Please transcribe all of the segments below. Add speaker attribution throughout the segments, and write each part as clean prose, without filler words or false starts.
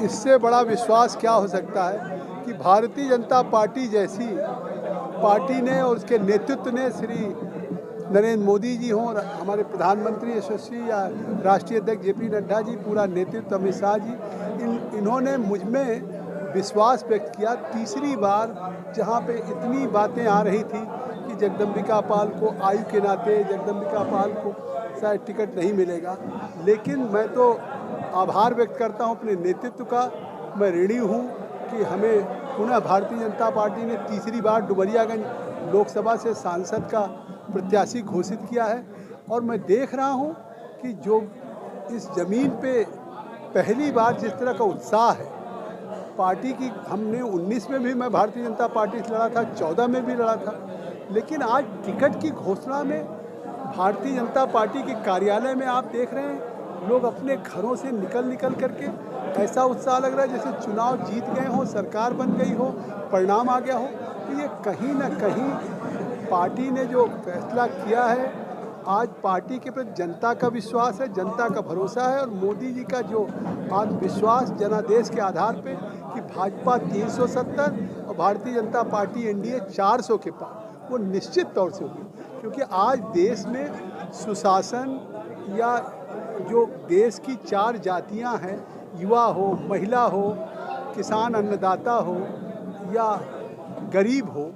Speaker 1: इससे बड़ा विश्वास क्या हो सकता है कि भारतीय जनता पार्टी जैसी पार्टी ने और उसके नेतृत्व ने श्री नरेंद्र मोदी जी हों, हमारे प्रधानमंत्री यशस्वी या राष्ट्रीय अध्यक्ष जेपी नड्डा जी, पूरा नेतृत्व अमित शाह जी, इन्होंने मुझ में विश्वास व्यक्त किया। तीसरी बार जहां पे इतनी बातें आ रही थी कि जगदम्बिका पाल को आयु के नाते जगदम्बिका पाल को शायद टिकट नहीं मिलेगा, लेकिन मैं तो आभार व्यक्त करता हूं अपने नेतृत्व का। मैं ऋणी हूं कि हमें पुनः भारतीय जनता पार्टी ने तीसरी बार डुमरियागंज लोकसभा से सांसद का प्रत्याशी घोषित किया है। और मैं देख रहा हूं कि जो इस ज़मीन पे पहली बार जिस तरह का उत्साह है पार्टी की, हमने 19 में भी मैं भारतीय जनता पार्टी से लड़ा था, 14 में भी लड़ा था, लेकिन आज टिकट की घोषणा में भारतीय जनता पार्टी के कार्यालय में आप देख रहे हैं लोग अपने घरों से निकल करके ऐसा उत्साह लग रहा है जैसे चुनाव जीत गए हों, सरकार बन गई हो, परिणाम आ गया हो। तो ये कहीं ना कहीं पार्टी ने जो फैसला किया है, आज पार्टी के प्रति जनता का विश्वास है, जनता का भरोसा है, और मोदी जी का जो आत्मविश्वास जनादेश के आधार पे कि भाजपा 370 और भारतीय जनता पार्टी एनडीए 400 के पार, वो निश्चित तौर से होगी। क्योंकि आज देश में सुशासन या जो देश की 4 जातियां हैं, युवा हो, महिला हो, किसान अन्नदाता हो या गरीब हो,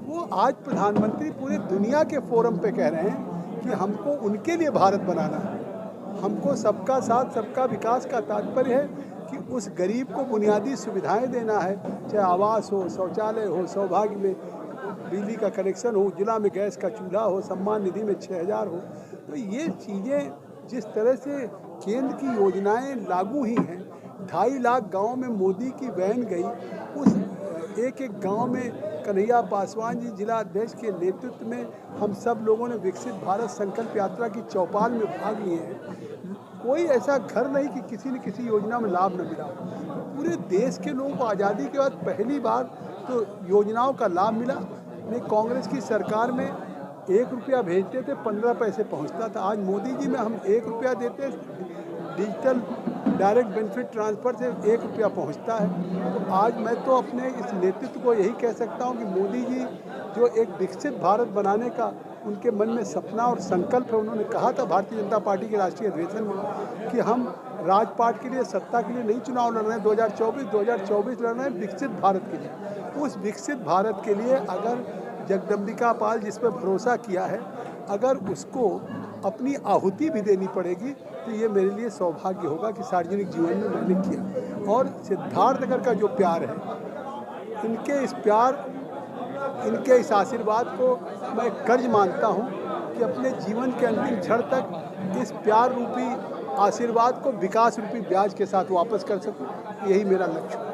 Speaker 1: वो आज प्रधानमंत्री पूरे दुनिया के फोरम पे कह रहे हैं कि हमको उनके लिए भारत बनाना है। हमको सबका साथ सबका विकास का तात्पर्य है कि उस गरीब को बुनियादी सुविधाएं देना है, चाहे आवास हो, शौचालय हो, सौभाग्य में बिजली का कनेक्शन हो, उज्ज्वला में गैस का चूल्हा हो, सम्मान निधि में 6000 हो। तो ये चीज़ें जिस तरह से केंद्र की योजनाएं लागू ही हैं, 2.5 लाख गाँव में मोदी की वैन गई, उस एक गांव में कन्हैया पासवान जी जिला अध्यक्ष के नेतृत्व में हम सब लोगों ने विकसित भारत संकल्प यात्रा की चौपाल में भाग लिए हैं। कोई ऐसा घर नहीं कि किसी न किसी योजना में लाभ न मिला। पूरे देश के लोगों को आज़ादी के बाद पहली बार तो योजनाओं का लाभ मिला। नहीं, कांग्रेस की सरकार में 1 रुपया भेजते थे 15 पैसे पहुंचता था। आज मोदी जी में हम 1 रुपया देते, डिजिटल डायरेक्ट बेनिफिट ट्रांसफ़र से 1 रुपया पहुंचता है। तो आज मैं तो अपने इस नेतृत्व को यही कह सकता हूं कि मोदी जी जो एक विकसित भारत बनाने का उनके मन में सपना और संकल्प है, उन्होंने कहा था भारतीय जनता पार्टी के राष्ट्रीय अधिवेशन में कि हम राजपाट के लिए, सत्ता के लिए नहीं चुनाव लड़ रहे हैं 2024 लड़ रहे हैं विकसित भारत के लिए। उस विकसित भारत के लिए अगर जगदम्बिका पाल जिस पर भरोसा किया है, अगर उसको अपनी आहुति भी देनी पड़ेगी तो ये मेरे लिए सौभाग्य होगा कि सार्वजनिक जीवन में मैंने किया। और सिद्धार्थनगर का जो प्यार है, इनके इस आशीर्वाद को मैं कर्ज मानता हूँ कि अपने जीवन के अंतिम क्षण तक इस प्यार रूपी आशीर्वाद को विकास रूपी ब्याज के साथ वापस कर सकूँ। यही मेरा लक्ष्य है।